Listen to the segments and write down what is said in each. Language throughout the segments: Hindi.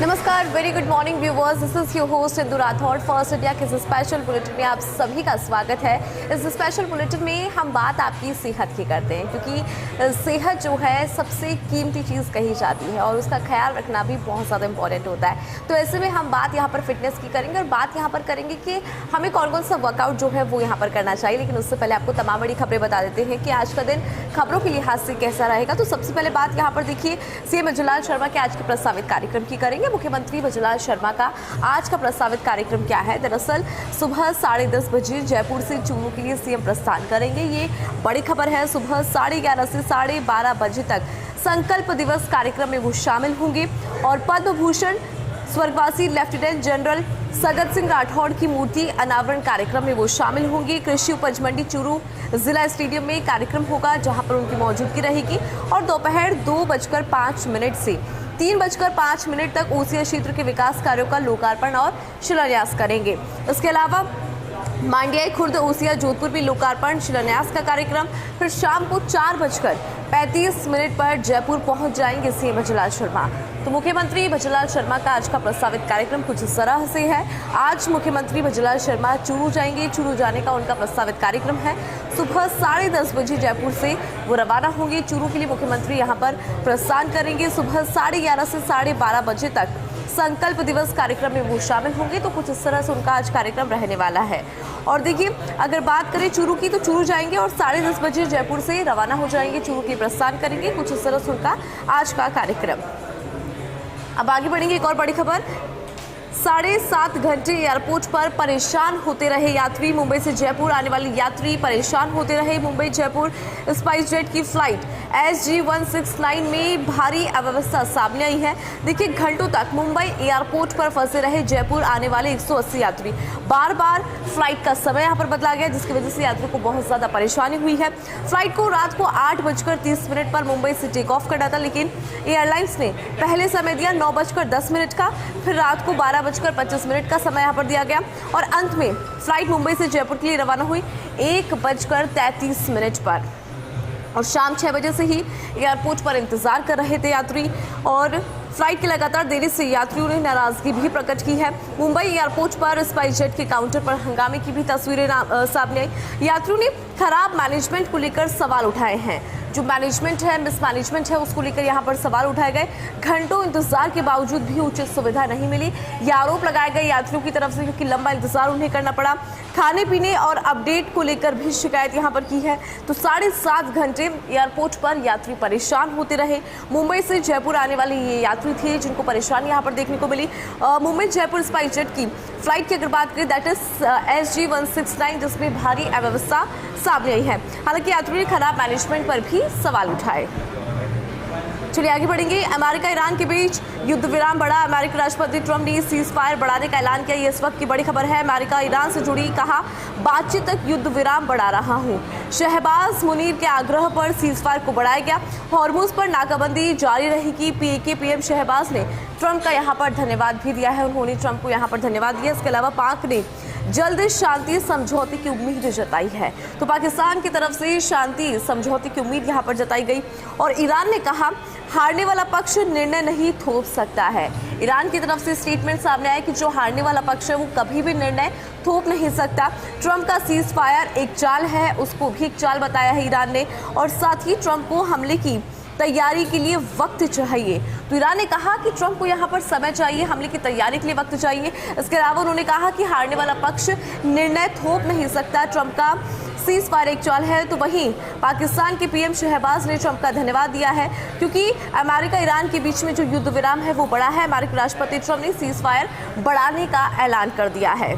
नमस्कार, very good morning viewers. This is your host Indu Rathore. First India के इस स्पेशल बुलेटिन में आप सभी का स्वागत है। इस स्पेशल बुलेटिन में हम बात आपकी सेहत की करते हैं, क्योंकि सेहत जो है सबसे कीमती चीज़ कही जाती है और उसका ख्याल रखना भी बहुत ज़्यादा इंपॉर्टेंट होता है। तो ऐसे में हम बात यहाँ पर फिटनेस की करेंगे और बात यहाँ पर करेंगे कि हमें कौन कौन सा वर्कआउट जो है वो यहाँ पर करना चाहिए। लेकिन उससे पहले आपको तमाम बड़ी खबरें बता देते हैं कि आज का दिन खबरों के लिहाज से कैसा रहेगा। तो सबसे पहले बात यहाँ पर देखिए, सीएम भजनलाल शर्मा के आज के प्रस्तावित कार्यक्रम की करेंगे। मुख्यमंत्री भजनलाल शर्मा का आज का प्रस्तावित कार्यक्रम क्या है? दरअसल सुबह 10:30 बजे जयपुर से चूरू के लिए सीएम प्रस्थान करेंगे। ये बड़ी खबर है। सुबह 11:30 से 12:30 बजे तक संकल्प दिवस कार्यक्रम में वो शामिल होंगे और पद्म भूषण स्वर्गवासी लेफ्टिनेंट जनरल सगत सिंह राठौड़ की मूर्ति अनावरण कार्यक्रम में वो शामिल होंगे। कृषि उपज मंडी चूरू जिला स्टेडियम में कार्यक्रम होगा, जहां पर उनकी मौजूदगी रहेगी और दोपहर 2:05 से 3:05 तक ओसिया क्षेत्र के विकास कार्यों का लोकार्पण और शिलान्यास करेंगे। इसके अलावा मांडियाई खुर्द ओसिया जोधपुर भी लोकार्पण शिलान्यास का कार्यक्रम। फिर शाम को 4:35 पर जयपुर पहुंच जाएंगे सीएम भजनलाल शर्मा। तो मुख्यमंत्री भजनलाल शर्मा का आज का प्रस्तावित कार्यक्रम कुछ इस तरह से है। आज मुख्यमंत्री भजनलाल शर्मा चूरू जाएंगे। चूरू जाने का उनका प्रस्तावित कार्यक्रम है। सुबह 10:30 बजे जयपुर से वो रवाना होंगे। चूरू के लिए मुख्यमंत्री यहाँ पर प्रस्थान करेंगे। सुबह 11:30 से 12:30 बजे तक संकल्प दिवस कार्यक्रम में वो शामिल होंगे। तो कुछ इस तरह से उनका आज कार्यक्रम रहने वाला है। और देखिए, अगर बात करें चूरू की, तो चूरू जाएंगे और 10:30 बजे जयपुर से रवाना हो जाएंगे। चूरू के प्रस्थान करेंगे। कुछ इस तरह से उनका आज का कार्यक्रम। अब आगे बढ़ेंगे। एक और बड़ी खबर, 7.5 घंटे एयरपोर्ट पर परेशान होते रहे यात्री। मुंबई से जयपुर आने वाले यात्री परेशान होते रहे। मुंबई जयपुर स्पाइस जेट की फ्लाइट SG169 में भारी अव्यवस्था सामने आई है। देखिए, घंटों तक मुंबई एयरपोर्ट पर फंसे रहे जयपुर आने वाले 180 यात्री। बार बार फ्लाइट का समय यहाँ पर बदला गया, जिसकी वजह से यात्रियों को बहुत ज़्यादा परेशानी हुई है। फ्लाइट को रात को 8:30 पर मुंबई से टेक ऑफ करना था, लेकिन एयरलाइंस ने पहले समय दिया 9:10 का, फिर रात को 12:25 का समय यहाँ पर दिया गया और अंत में फ्लाइट मुंबई से जयपुर के लिए रवाना हुई 1:33 पर। और शाम 6 बजे से ही एयरपोर्ट पर इंतजार कर रहे थे यात्री और फ्लाइट की लगातार देरी से यात्रियों ने नाराजगी भी प्रकट की है। मुंबई एयरपोर्ट पर स्पाइस जेट के काउंटर पर हंगामे की भी तस्वीरें सामने आई। यात्रियों ने खराब मैनेजमेंट को लेकर सवाल उठाए हैं। जो मैनेजमेंट है, मिसमैनेजमेंट है, उसको लेकर यहाँ पर सवाल उठाए गए। घंटों इंतजार के बावजूद भी उचित सुविधा नहीं मिली, ये आरोप लगाए गए यात्रियों की तरफ से, क्योंकि लंबा इंतजार उन्हें करना पड़ा। खाने पीने और अपडेट को लेकर भी शिकायत यहाँ पर की है। तो 7.5 घंटे एयरपोर्ट पर यात्री परेशान होते रहे। मुंबई से जयपुर आने वाले ये यात्री थे जिनको परेशानी यहाँ पर देखने को मिली। मुंबई जयपुर स्पाइस जेट की फ्लाइट की अगर बात करें, दैट इज SG169, जिसमें भारी अव्यवस्था सामने आई है। हालांकि यात्रियों ने खराब मैनेजमेंट पर भी सवाल उठाए। चलिए आगे बढ़ेंगे। अमेरिका ईरान के बीच युद्ध विराम बढ़ा। अमेरिकी राष्ट्रपति ट्रंप ने सीज फायर बढ़ाने का ऐलान किया। ये इस वक्त की बड़ी खबर है। अमेरिका ईरान से जुड़ी, कहा बातचीत तक युद्ध विराम बढ़ा रहा हूं। शहबाज मुनीर के आग्रह पर सीज फायर को बढ़ाया गया। हॉर्मुज पर नाकाबंदी जारी रहेगी। PAK PM शहबाज ने ट्रंप का यहाँ पर धन्यवाद भी दिया है। उन्होंने ट्रंप को यहाँ पर धन्यवाद दिया। इसके अलावा पाक ने जल्द शांति समझौते की उम्मीद जताई है। तो पाकिस्तान की तरफ से शांति समझौते की उम्मीद यहाँ पर जताई गई और ईरान ने कहा हारने वाला पक्ष निर्णय नहीं थोप सकता है। ईरान की तरफ से स्टेटमेंट सामने आया कि जो हारने वाला पक्ष है वो कभी भी निर्णय थोप नहीं सकता। ट्रंप का सीज फायर एक चाल है, उसको भी एक चाल बताया है ईरान ने। और साथ ही ट्रंप को हमले की तैयारी के लिए वक्त चाहिए। तो ईरान ने कहा कि ट्रंप को यहाँ पर समय चाहिए, हमले की तैयारी के लिए वक्त चाहिए। इसके अलावा उन्होंने कहा कि हारने वाला पक्ष निर्णय थोप नहीं सकता। ट्रंप का सीज फायर एक चाल है। तो वहीं पाकिस्तान के PM शहबाज ने ट्रंप का धन्यवाद दिया है, क्योंकि अमेरिका ईरान के बीच में जो युद्ध विराम है वो बढ़ा है। अमेरिकी राष्ट्रपति ट्रंप ने सीज फायर बढ़ाने का ऐलान कर दिया है।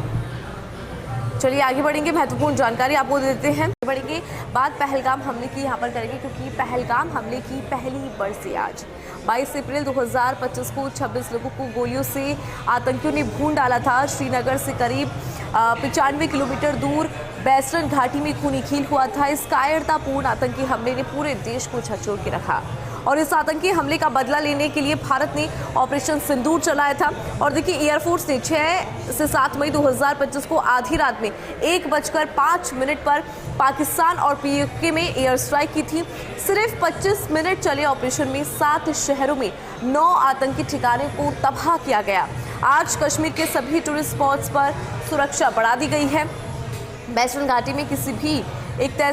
चलिए आगे बढ़ेंगे। महत्वपूर्ण जानकारी आपको देते हैं। बढ़ेंगे, बात पहलगाम हमले की यहाँ पर करेंगे, क्योंककि पहलगाम हमले की पहली बरसी आज 22 अप्रैल 2025 को 26 लोगों को गोलियों से आतंकियों ने भून डाला था। श्रीनगर से करीब 95 किलोमीटर दूर वेस्टर्न घाटी में खूनी खेल हुआ था। इस कायरतापूर्ण आतंकी हमले ने पूरे देश को झकझोर के रखा और इस आतंकी हमले का बदला लेने के लिए भारत ने ऑपरेशन सिंदूर चलाया था। और देखिए एयरफोर्स ने 6 से 7 मई 2025 को आधी रात में 1:05 पर पाकिस्तान और पीओके में एयर स्ट्राइक की थी। सिर्फ 25 मिनट चले ऑपरेशन में 7 शहरों में 9 आतंकी ठिकाने को तबाह किया गया। आज कश्मीर के सभी टूरिस्ट स्पॉट्स पर सुरक्षा बढ़ा दी गई है। वेस्टर्न घाटी में किसी भी एक तय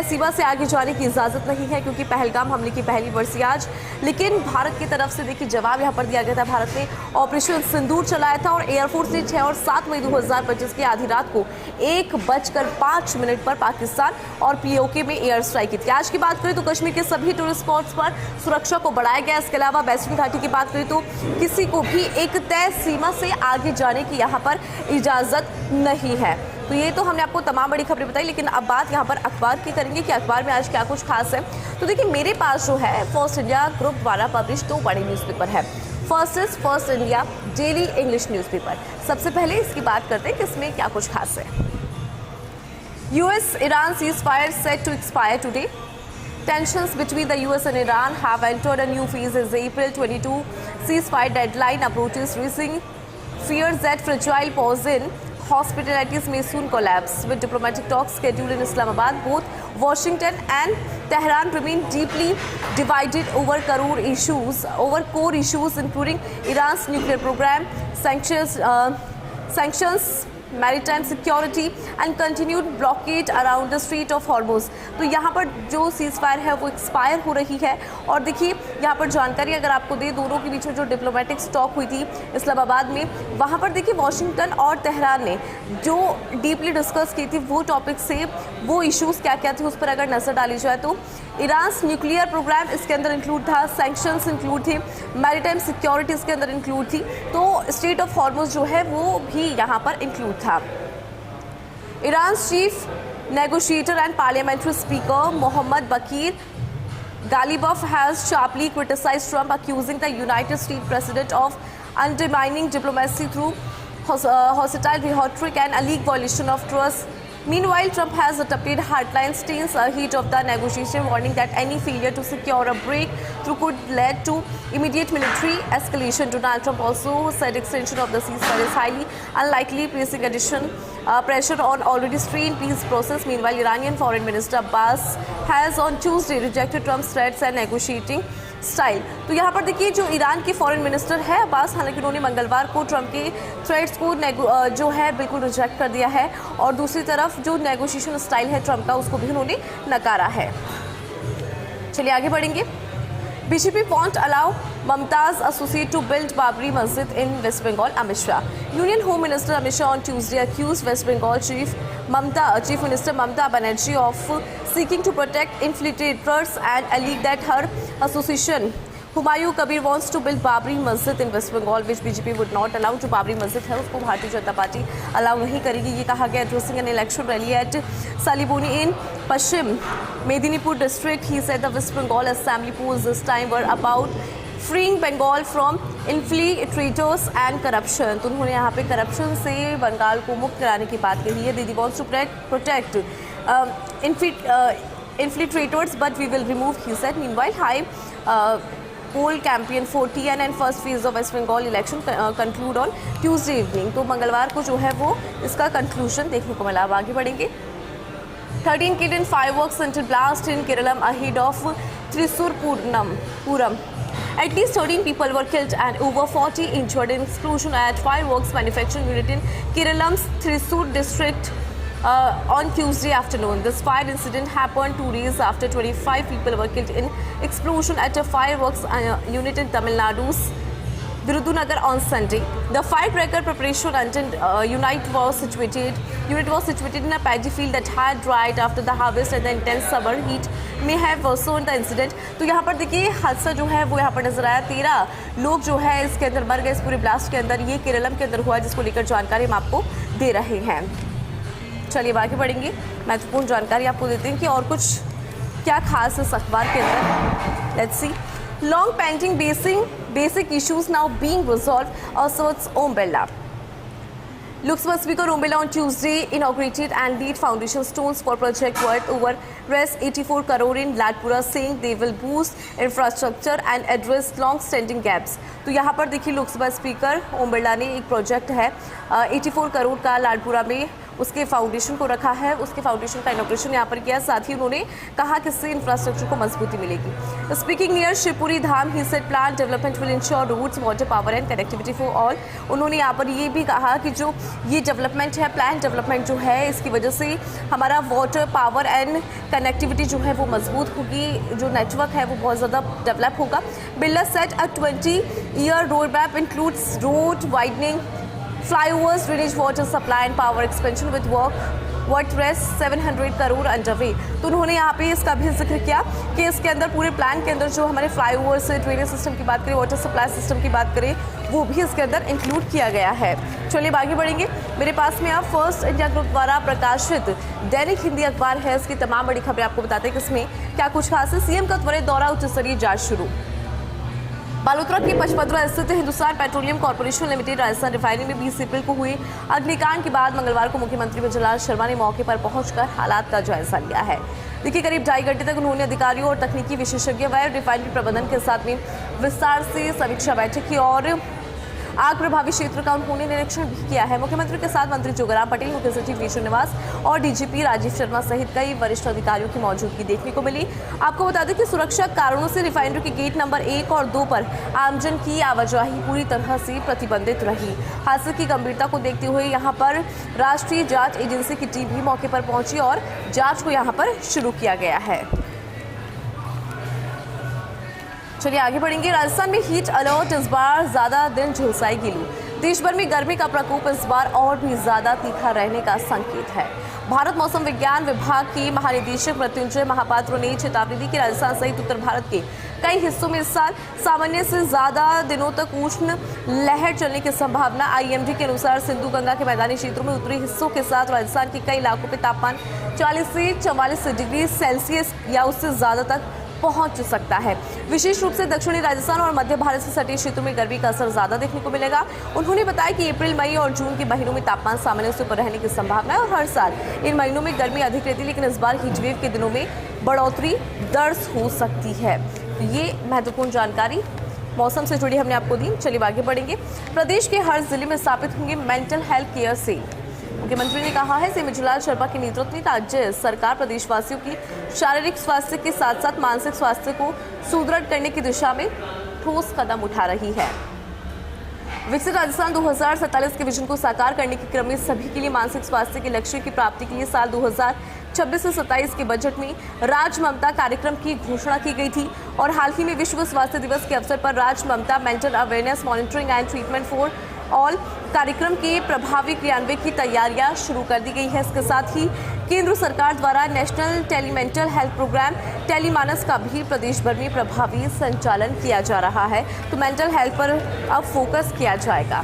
सीमा से आगे जाने की इजाज़त नहीं है, क्योंकि पहलगाम हमले की पहली बरसी आज। लेकिन भारत की तरफ से देखिए जवाब यहाँ पर दिया गया था। भारत ने ऑपरेशन सिंदूर चलाया था और एयरफोर्स ने 6 और 7 मई 2025 की आधी रात को 1:05 पर पाकिस्तान और पीओके में एयर स्ट्राइक की थी। आज की बात करें तो कश्मीर के सभी टूरिस्ट स्पॉट्स पर सुरक्षा को बढ़ाया गया। इसके अलावा वेस्टर्न घाटी की बात करें तो किसी को भी एक तय सीमा से आगे जाने की यहाँ पर इजाज़त नहीं है। तो ये तो हमने आपको तमाम बड़ी खबरें बताई, लेकिन अब बात यहाँ पर अखबार की करेंगे कि अखबार में आज क्या कुछ खास है। तो देखिए मेरे पास जो है फर्स्ट इंडिया ग्रुप द्वारा पब्लिश 2 बड़े न्यूज़पेपर है। First is first India daily English newspaper. सबसे पहले इसकी बात करते हैं कि इसमें क्या कुछ खास है। US-Iran ceasefire set to expire today. Tensions between the US and Iran have entered a new phase as the April 22 ceasefire deadline approaches, raising fears that fragile pause in hospitalities may soon collapse. With diplomatic talks scheduled in Islamabad, both Washington and Tehran remain deeply divided over core issues including Iran's nuclear program, sanctions, maritime security and continued blockade around the Strait of Hormuz। तो यहाँ पर जो सीज फायर है वो एक्सपायर हो रही है। और देखिए यहाँ पर जानकारी अगर आपको दे, दोनों के बीच में जो डिप्लोमेटिक स्टॉक हुई थी इस्लामाबाद में, वहाँ पर देखिए वॉशिंगटन और तेहरान ने जो डीपली डिस्कस की थी वो टॉपिक से, वो इश्यूज़ क्या क्या थे उस पर अगर नज़र डाली जाए तो ईरान्स न्यूक्लियर प्रोग्राम इसके अंदर इंक्लूड था, सैंक्शंस इंक्लूड थे, मैरीटाइम सिक्योरिटी इसके अंदर इंक्लूड थी, तो स्ट्रेट ऑफ हॉर्मुज जो है वो भी यहाँ पर इंक्लूड था। Iran's chief negotiator and parliamentary speaker Mohammad Baqir Ghalibaf has sharply criticized Trump, accusing the United States president of undermining diplomacy through hostile rhetoric and a legal violation of trust. Meanwhile, Trump has adopted hardline stance ahead of the negotiation, warning that any failure to secure a breakthrough could lead to immediate military escalation. Donald Trump also said extension of the ceasefire is highly unlikely, placing additional pressure on already strained peace process. Meanwhile, Iranian Foreign Minister Abbas has on Tuesday rejected Trump's threats and negotiating style. तो यहाँ पर देखिए जो ईरान के फॉरेन मिनिस्टर है अब्बास, हालांकि उन्होंने मंगलवार को ट्रंप के थ्रेट्स को जो है बिल्कुल रिजेक्ट कर दिया है, और दूसरी तरफ जो नेगोशिएशन स्टाइल है ट्रंप का उसको भी उन्होंने नकारा है। चलिए आगे बढ़ेंगे। BJP won't allow Mamta's associate to build Babri Masjid in West Bengal, Amit Shah. Union Home Minister Amit Shah on Tuesday accused West Bengal Chief Minister Mamta Banerjee of seeking to protect infiltrators and alleged that her association Humayun Kabir wants to build Babri Masjid in West Bengal, which BJP would not allow। जो बाबरी मस्जिद है उसको भारतीय जनता पार्टी अलाउ नहीं करेगी, ये कहा गया। Addressing an election rally at Salboni in Paschim Medinipur district, he said the West Bengal assembly polls this time were about freeing Bengal from infiltrators and corruption. तो उन्होंने यहाँ पे करप्शन से बंगाल को मुक्त कराने की बात कही है। Didi wants to protect infiltrators, but we will remove, he said. Meanwhile, high poll campaign for TN and first phase of West Bengal election conclude on Tuesday evening। तो मंगलवार को जो है वो इसका कंक्लूजन देखने को मिला। अब आगे बढ़ेंगे। 13 killed in fireworks central blast in Kerala ahead of Thrissur Puram। At least 13 people were killed and over 40 injured in explosion at fireworks manufacturing unit in Kerala's Thrissur district on Tuesday afternoon. This fire incident happened 2 days after 25 people were killed in explosion at a fireworks unit in Tamil Nadu's Virudunagar on Sunday. The firecracker preparation unit was situated in a paddy field that had dried after the harvest, and the intense summer heat may have worsened the incident। तो यहाँ पर देखिए हादसा जो है वो यहाँ पर नजर आया। 13 लोग जो है इसके अंदर मर गए इस पूरे ब्लास्ट के अंदर। ये केरलम के अंदर हुआ, जिसको लेकर जानकारी हम आपको दे रहे हैं। चलिए आगे बढ़ेंगे। महत्वपूर्ण जानकारी आपको देते हैं कि और कुछ क्या खास है इस अखबार के अंदर। Let's see. Long pending basic issues now being resolve, asserts Om Birla. Lok Sabha Speaker Om Birla on Tuesday inaugurated and laid foundation stones for project worth over Rs 84 crore in Ladpura, saying they will boost infrastructure and address long-standing gaps. तो यहाँ पर देखिए लोकसभा स्पीकर ओम बिरला ने एक प्रोजेक्ट है 84 करोड़ का लाडपुरा में उसके फाउंडेशन को रखा है, उसके फाउंडेशन का इनॉग्रेशन यहाँ पर किया। साथ ही उन्होंने कहा कि इससे इंफ्रास्ट्रक्चर को मजबूती मिलेगी। Speaking near Shivpuri Dham he said plan development will ensure routes water power and connectivity for all. उन्होंने यहाँ पर ये भी कहा कि जो ये डेवलपमेंट है, प्लान डेवलपमेंट जो है, इसकी वजह से हमारा वाटर पावर एंड कनेक्टिविटी जो है वो मजबूत होगी, जो नेटवर्क है वो बहुत ज़्यादा डेवलप होगा। Birla set a 20-year road map includes road widening, flyovers, drainage water supply and power expansion with work worth Rs 700 crore underway. तो उन्होंने यहाँ पे इसका भी जिक्र किया कि इसके अंदर पूरे प्लान के अंदर जो हमारे फ्लाईओवर्स से ड्रेनेज सिस्टम की बात करें, वाटर सप्लाई सिस्टम की बात करें, वो भी इसके अंदर इंक्लूड किया गया है। चलिए आगे बढ़ेंगे। मेरे पास में अब फर्स्ट इंडिया ग्रुप द्वारा प्रकाशित दैनिक हिंदी अखबार है, इसकी तमाम बड़ी खबरें आपको बताते हैं कि इसमें क्या कुछ खास है। सीएम का त्वरित दौरा, उच्च स्तरीय जांच शुरू। बालोतरा की पचपदरा स्थित Hindustan petroleum corporation limited Rajasthan refinery में 20 अप्रैल को हुए अग्निकांड के बाद मंगलवार को मुख्यमंत्री विजयलाल शर्मा ने मौके पर पहुंचकर हालात का जायजा लिया है। देखिए करीब 2.5 घंटे तक उन्होंने अधिकारियों और तकनीकी विशेषज्ञ व रिफाइनरी प्रबंधन के साथ में विस्तार से समीक्षा बैठक की और आग प्रभावित क्षेत्र का उन्होंने निरीक्षण भी किया है। मुख्यमंत्री के साथ मंत्री जोगाराम पटेल, मुख्य सचिव वी श्रीनिवास और डीजीपी राजीव शर्मा सहित कई वरिष्ठ अधिकारियों की मौजूदगी देखने को मिली। आपको बता दें कि सुरक्षा कारणों से रिफाइनरी के गेट नंबर 1 और 2 पर आमजन की आवाजाही पूरी तरह से प्रतिबंधित रही। हादसे की गंभीरता को देखते हुए यहाँ पर राष्ट्रीय जांच एजेंसी की टीम भी मौके पर पहुंची और जांच को यहाँ पर शुरू किया गया है। चलिए आगे बढ़ेंगे। राजस्थान में हीट अलर्ट, इस बार ज्यादा दिन झुलसाएगी लू। देश भर में गर्मी का प्रकोप इस बार और भी ज्यादा तीखा रहने का संकेत है। भारत मौसम विज्ञान विभाग के महानिदेशक मृत्युंजय महापात्र ने चेतावनी दी कि राजस्थान सहित उत्तर भारत के कई हिस्सों में इस साल सामान्य से ज्यादा दिनों तक उष्ण लहर चलने की संभावना। आईएमडी के अनुसार सिंधु गंगा के मैदानी क्षेत्रों में उत्तरी हिस्सों के साथ राजस्थान के कई इलाकों में तापमान 40 से 44 डिग्री सेल्सियस या उससे ज्यादा तक पहुंच सकता है। विशेष रूप से दक्षिणी राजस्थान और मध्य भारत से सटे क्षेत्रों में गर्मी का असर ज्यादा देखने को मिलेगा। उन्होंने बताया कि अप्रैल, मई और जून के महीनों में तापमान सामान्य से ऊपर रहने की संभावना है और हर साल इन महीनों में गर्मी अधिक रहती है, लेकिन इस बार हीटवेव के दिनों में बढ़ोतरी दर्ज हो सकती है। तो ये महत्वपूर्ण जानकारी मौसम से जुड़ी हमने आपको दी। चलिए आगे बढ़ेंगे। प्रदेश के हर जिले में स्थापित होंगे मेंटल हेल्थ केयर सेल। मुख्यमंत्री ने कहा है कि विजयलाल शर्मा के नेतृत्व में राज्य सरकार प्रदेशवासियों की शारीरिक स्वास्थ्य के साथ साथ मानसिक स्वास्थ्य को सुदृढ़ करने की दिशा में ठोस कदम उठा रही है। विकसित राजस्थान 2047 के विजन को साकार करने के क्रम में सभी के लिए मानसिक स्वास्थ्य के लक्ष्य की प्राप्ति के लिए साल 2026 से 27 के बजट में राज ममता कार्यक्रम की घोषणा की गई थी और हाल ही में विश्व स्वास्थ्य दिवस के अवसर पर राज Mamata mental awareness monitoring and treatment for all कार्यक्रम के प्रभावी क्रियान्वयन की तैयारियां शुरू कर दी गई है। इसके साथ ही केंद्र सरकार द्वारा नेशनल टेलीमेंटल हेल्थ प्रोग्राम टेलीमानस का भी प्रदेश भर में प्रभावी संचालन किया जा रहा है। तो मेंटल हेल्थ पर अब फोकस किया जाएगा।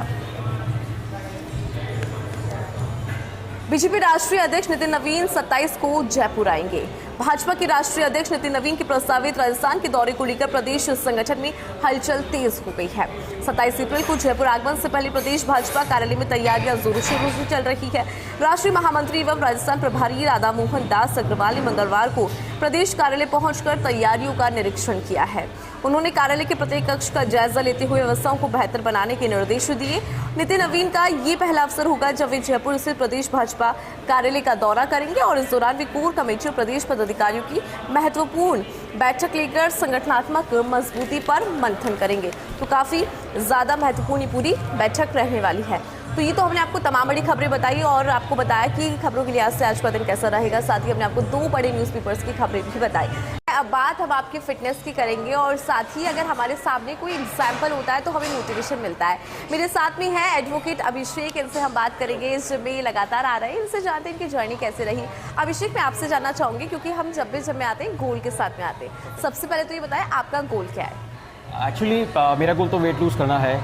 बीजेपी राष्ट्रीय अध्यक्ष नितिन नवीन 27 को जयपुर आएंगे। भाजपा के राष्ट्रीय अध्यक्ष नितिन नवीन के प्रस्तावित राजस्थान के दौरे को लेकर प्रदेश संगठन में हलचल तेज हो गई है। 27 अप्रैल को जयपुर आगमन से पहले प्रदेश भाजपा कार्यालय में तैयारियां जोरों शोरों से चल रही है। राष्ट्रीय महामंत्री एवं राजस्थान प्रभारी राधा मोहन दास अग्रवाल ने मंगलवार को प्रदेश कार्यालय पहुंचकर तैयारियों का निरीक्षण किया है। उन्होंने कार्यालय के प्रत्येक कक्ष का जायजा लेते हुए व्यवस्थाओं को बेहतर बनाने के निर्देश दिए। नितिन नवीन का ये पहला अवसर होगा जब वे जयपुर स्थित प्रदेश भाजपा कार्यालय का दौरा करेंगे और इस दौरान वे कोर कमेटी और प्रदेश पदाधिकारियों की महत्वपूर्ण बैठक लेकर संगठनात्मक मजबूती पर मंथन करेंगे। तो काफी ज्यादा महत्वपूर्ण पूरी बैठक रहने वाली है। तो ये तो हमने आपको तमाम बड़ी खबरें बताई और आपको बताया कि खबरों के लिहाज से आज का दिन कैसा रहेगा। साथ ही हमने आपको 2 बड़े न्यूज़पेपर्स की खबरें भी बताई। अब बात हम आपकी फिटनेस की करेंगे और साथ ही अगर हमारे सामने कोई एग्जाम्पल होता है तो हमें मोटिवेशन मिलता है। मेरे साथ में है एडवोकेट अभिषेक, इनसे हम बात करेंगे। इस जिम में लगातार आ रहे हैं, इनसे जानते हैं इनकी जर्नी कैसे रही। अभिषेक, मैं आपसे जानना चाहूँगी क्योंकि हम जब भी जिम में आते हैं गोल के साथ में आते हैं। सबसे पहले तो ये बताएं आपका गोल क्या है? एक्चुअली मेरा गोल तो वेट लूज़ करना है,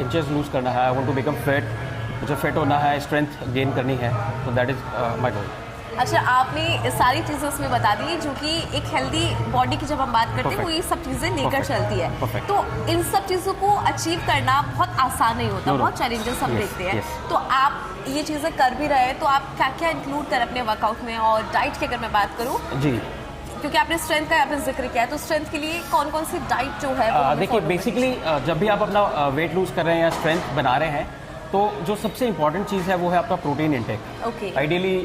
इंचेस लूज़ करना है। I want to become fit, मुझे फिट होना है, स्ट्रेंथ गेन करनी है, तो दैट इज़ माय गोल। अच्छा, आपने सारी चीज़ें उसमें बता दी जो कि एक हेल्दी बॉडी की जब हम बात करते हैं वो ये सब चीज़ें लेकर चलती है। तो इन सब चीज़ों को अचीव करना बहुत आसान नहीं होता, बहुत चैलेंजेस हम देखते हैं। तो आप ये चीज़ें कर भी रहे हैं, तो आप क्या क्या इंक्लूड करें अपने वर्कआउट में? और डाइट की अगर मैं बात करूँ जी, क्योंकि आपने स्ट्रेंथ का यहाँ पे जिक्र किया है, तो स्ट्रेंथ के लिए कौन कौन सी डाइट जो है वो देखिए बेसिकली जब भी आप अपना वेट लूज कर रहे हैं या स्ट्रेंथ बना रहे हैं, तो जो सबसे इंपॉर्टेंट चीज़ है वो है आपका प्रोटीन इंटेक। ओके। आइडियली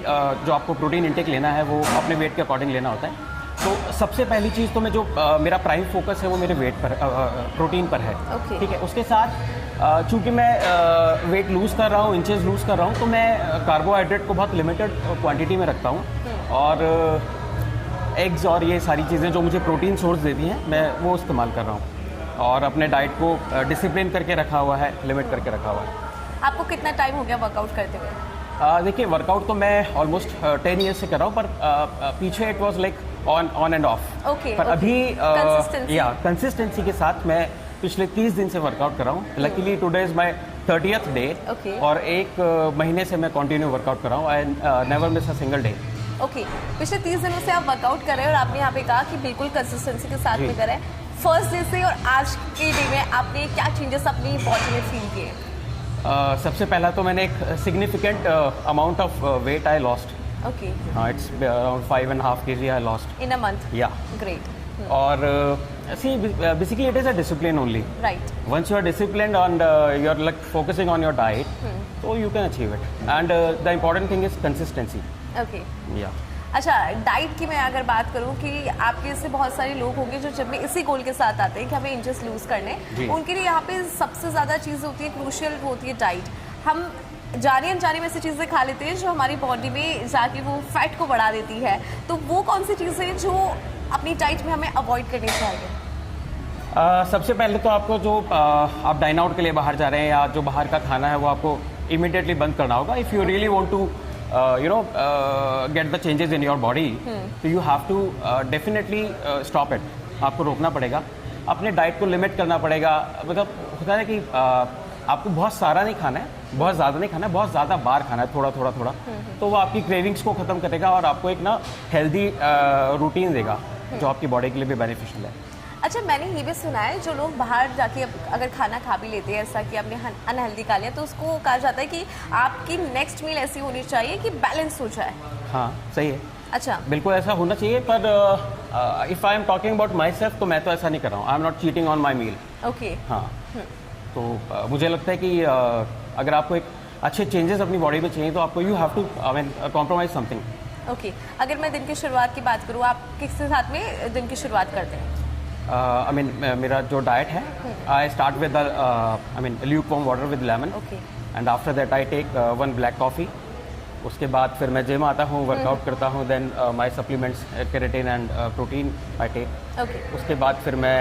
जो आपको प्रोटीन इंटेक लेना है वो अपने वेट के अकॉर्डिंग लेना होता है। तो सबसे पहली चीज़ तो मैं जो मेरा प्राइम फोकस है वो मेरे वेट पर, प्रोटीन पर है। ओके। ठीक है, उसके साथ चूँकि मैं वेट लूज़ कर रहा हूँ, इंचेस लूज़ कर रहा हूँ, तो मैं कार्बोहाइड्रेट को बहुत लिमिटेड क्वांटिटी में रखता हूँ, और एग्स और ये सारी चीज़ें जो मुझे प्रोटीन सोर्स देती हैं मैं वो इस्तेमाल कर रहा हूँ, और अपने डाइट को डिसिप्लिन करके रखा हुआ है, लिमिट करके रखा हुआ है। आपको कितना टाइम हो गया वर्कआउट करते हुए? देखिए वर्कआउट तो मैं ऑलमोस्ट 10 ईयर्स से कर रहा हूँ, पर पीछे it was like on end of. Okay. पर अभी Consistency. कंसिस्टेंसी के साथ मैं पिछले 30 दिन से वर्कआउट कर रहा हूँ। Luckily today is my 30th day, Okay. और एक महीने से मैं कंटिन्यू वर्कआउट कर रहा हूँ। I never miss a single day. Okay. पिछले 30 दिनों से आप वर्कआउट कर रहे हैं और आपने यहाँ पे कहा कि बिल्कुल कंसिस्टेंसी के साथ जी। में करें। फर्स्ट डे से और आज के डे में आपने क्या चेंजेस अपनी बॉडी में फील किए? सबसे पहला तो मैंने एक significant amount of weight I lost. Okay. It's around 5.5 kg I lost in a month? Yeah. Great. और see basically it is a discipline only. Right. Once you are disciplined and you are like focusing on your diet, so you can achieve it. And the important thing is consistency. Okay. Yeah. अच्छा, डाइट की मैं अगर बात करूं कि आपके जैसे बहुत सारे लोग होंगे जो जब में इसी गोल के साथ आते हैं कि हमें इंचेस लूज करने, जी। उनके लिए यहाँ पे सबसे ज़्यादा चीज़ होती है, क्रूशियल होती है डाइट। हम जाने अनजाने में ऐसी चीज़ें खा लेते हैं जो हमारी बॉडी में जाके वो फैट को बढ़ा देती है, तो वो कौन सी चीज़ें हैं जो अपनी डाइट में हमें अवॉइड करनी चाहिए? सबसे पहले तो आपको जो आप डाइन आउट के लिए बाहर जा रहे हैं या जो बाहर का खाना है वो आपको इमिडिएटली बंद करना होगा। If you really want to get the changes in your body, तो you have to definitely stop it. आपको रोकना पड़ेगा, अपने डाइट को लिमिट करना पड़ेगा। मतलब होता है कि आपको बहुत सारा नहीं खाना है, बहुत ज़्यादा नहीं खाना है, बहुत ज़्यादा बार खाना है, थोड़ा थोड़ा थोड़ा, तो वो आपकी क्रेविंग्स को ख़त्म करेगा और आपको एक ना हेल्दी रूटीन देगा जो आपकी बॉडी के लिए भी बेनिफिशियल है। अच्छा, मैंने ये भी सुना है जो लोग बाहर जाके अगर खाना खा भी लेते हैं, ऐसा कि आपने अनहेल्दी खा लिया, तो उसको कहा जाता है कि आपकी नेक्स्ट मील ऐसी होनी चाहिए कि बैलेंस हो जाए। हाँ सही है, अच्छा। बिल्कुल ऐसा होना चाहिए, पर if I am talking about myself तो मैं तो ऐसा नहीं कर रहा हूँ। I am not cheating on my meal. Okay. हाँ, तो मुझे लगता है कि अगर आपको एक अच्छे चेंजेस अपनी बॉडी में चाहिए तो आपको you have to I mean compromise something. Okay. अगर मैं दिन की शुरुआत की बात करूँ, आप किस साथ में दिन की शुरुआत करते हैं? आई मीन मेरा जो डाइट है, I start with I mean lukewarm water with lemon, okay. And after that I take 1 black coffee. उसके बाद फिर मैं जिम आता हूँ, वर्कआउट करता हूँ, then my supplements keratin and protein I take. Okay. उसके बाद फिर मैं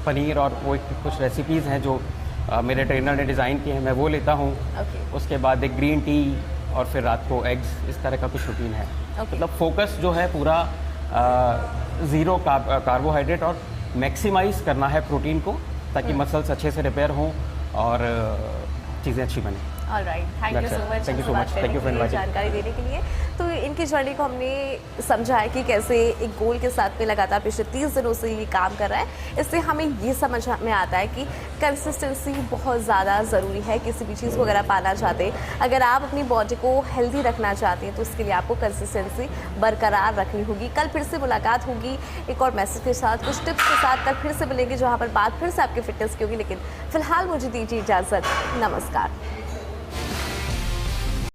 पनीर और वो कुछ रेसिपीज़ हैं जो मेरे ट्रेनर ने डिज़ाइन किए हैं, मैं वो लेता हूँ। ओके। उसके बाद एक ग्रीन टी और फिर रात को एग्स, इस तरह का कुछ रूटीन है। ओके। मतलब फोकस जो है पूरा ज़ीरो कार्बोहाइड्रेट और मैक्सिमाइज करना है प्रोटीन को, ताकि मसल्स अच्छे से रिपेयर हों और चीज़ें अच्छी बनें। Alright, thank you That's so it. Much. Thank you so much. Thank you for inviting. जानकारी देने के लिए। तो इनकी जर्नी को हमने समझा है कि कैसे एक गोल के साथ में लगातार पिछले 30 दिनों से ये काम कर रहा है। इससे हमें ये समझ में आता है कि कंसिस्टेंसी बहुत ज़्यादा ज़रूरी है किसी भी चीज़ को अगर आप पाना चाहते हैं। अगर आप अपनी बॉडी को हेल्दी रखना चाहते हैं तो उसके लिए आपको कंसिस्टेंसी बरकरार रखनी होगी। कल फिर से मुलाकात होगी एक और मैसेज के साथ, कुछ टिप्स के साथ। कल फिर से मिलेंगे जहाँ पर बात फिर से आपके फिटनेस की होगी, लेकिन फिलहाल मुझे दीजिए इजाज़त। नमस्कार।